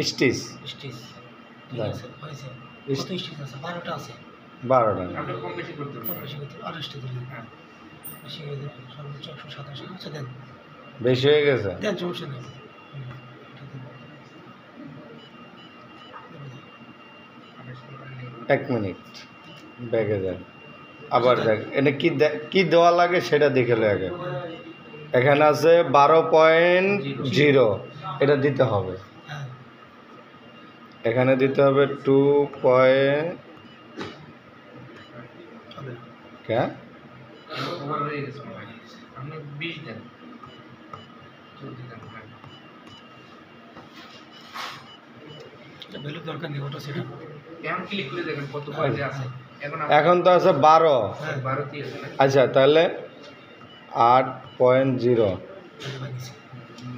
Stitch stitch ঠিক দাও। আছে হয়েছে কত স্টিচ আছে 12টা আছে 12টা আপনি কম বেশি করতে কম পারবেন। বেশি করতে আরেকটা দিলেন হ্যাঁ। বেশি হয়ে যায় সর্বোচ্চ 127 আচ্ছা দেন বেশি হয়ে গেছে দেন সমস্যা নেই এক মিনিট ব্যাগে দেন আবার দেখ এনে কি দেওয়া লাগে সেটা দেখে লো আগে এখানে আছে 12.0 এটা দিতে হবে হ্যাঁ এখানে দিতে হবে 2 পয়েন্ট হবে না হ্যাঁ ওভার হয়ে গেছে মনে হয়। আপনি 20 দেন। 14 দেন, হ্যাঁ। এটা ভ্যালু দরকার নেই ওটা সেটা এখন ক্লিক করে দেখেন কত পয়েন্টে আছে। এখন এখন তো আছে 12 হ্যাঁ 12 তে আছে না? আচ্ছা তাহলে 8.0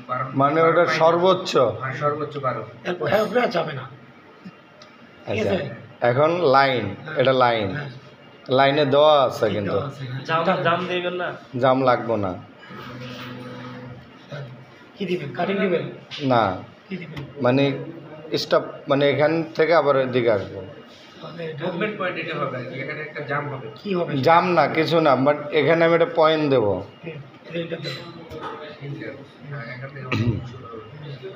12 মানে ওটা সর্বোচ্চ হ্যাঁ, সর্বোচ্চ 12। এরপর হ্যাঁ উপরে আর যাবে না ঠিক আচ্ছা আছে এখন লাইন এটা লাইন হ্যাঁ লাইনে দেওয়া আছে কিন্তু জাম দিবেন না জাম লাগবো না কি দিবেন কাটিং দিবেন না কি দিবেন মানে স্টপ মানে এখান থেকে আবার এদিকে আসবো তাহলে এটা মুভমেন্ট পয়েন্ট এটা হবে আর কি। এখানে একটা জাম হবে। কি হবে জাম না কিছু না বাট এখানে আমি একটা পয়েন্ট দেবো এটা দেবেন হ্যাঁ, এখান থেকে শুরু হবে।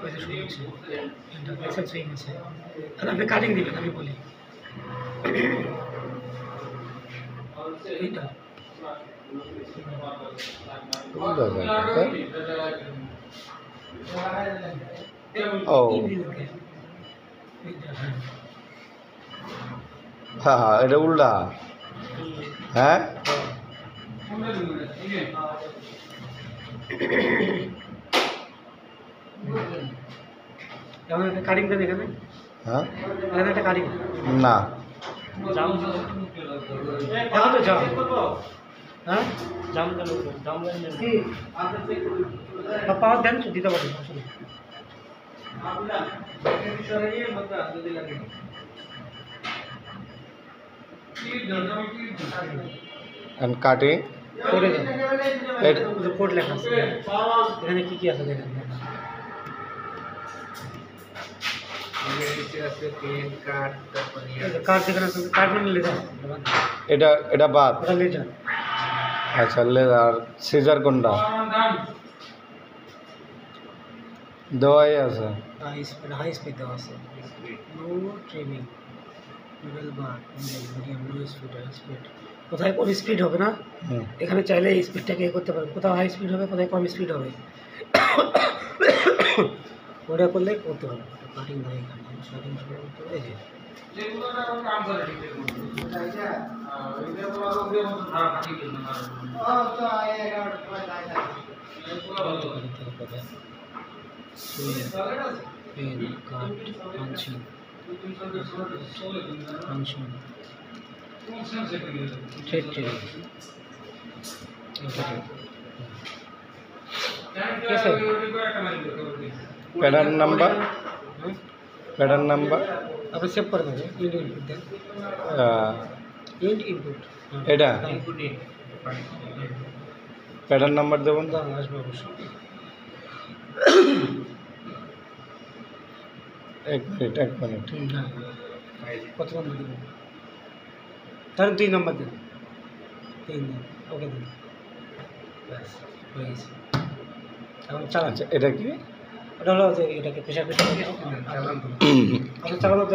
ওই যে শুরু হচ্ছে এটা এক্সেল সুইং আছে তাহলে আপনি কাটিং দিবেন আমি বলি এইটা ও এই দিকে এইটা হ্যাঁ হ্যাঁ এটা উল্টা হ্যাঁ এখন একটা কাটিং দেন এখানে হ্যাঁ এখানে একটা কাটিং না জাম এখন তো জাম হ্যাঁ জাম দেন জাম দেন পাওয়ার দেন তো দিতে পারবেন আসলে and cutting করে দেন it কোড লেখা আছে এখানে কি কি আছে দেখেন নিচে আছে পেন কার্ড তারপরে কার্ড যেখানে আছে কার্ড মানে লেখা এটা বাদ ওটা লেজার আচ্ছা আর সিজার কোনটা দেওয়াই আছে হাই স্পিড দেওয়া আছে no trimming middle bar medium low speed high speed কোথায় কোন স্পিড হবে না হুম। এখানে চাইলে এই স্পিডটাকে এ করতে পারবেন কোথাও হাই স্পিড হবে কোথায় কম স্পিড হবে ওটা করলে করতে হবে কাটিং হয় এখানে কাটিং শুরু করতে হবে এই যে পেন কাট পাঞ্চিং ফাংশন থ্রেড ট্রেডিং ঠিক আছে প্যাটার্ন নাম্বার প্যাটার্ন নাম্বার আপনি সেভ করে দেবেন ইন্ড ইনপুট দেন ইন্ড ইনপুট এটা ইনপুট ইন প্যাটার্ন নাম্বার দেবেন দাম আসবে অবশ্যই এক মিনিট না কত নম্বর দেবেন তাহলে 2 নম্বর দেন 3 দেন ওকে দেন ব্যাস হয়ে গেছে এখন চালান আচ্ছা এটা কি ওটা হলো যে এটাকে প্রেশার প্রেশার চালান চালানোর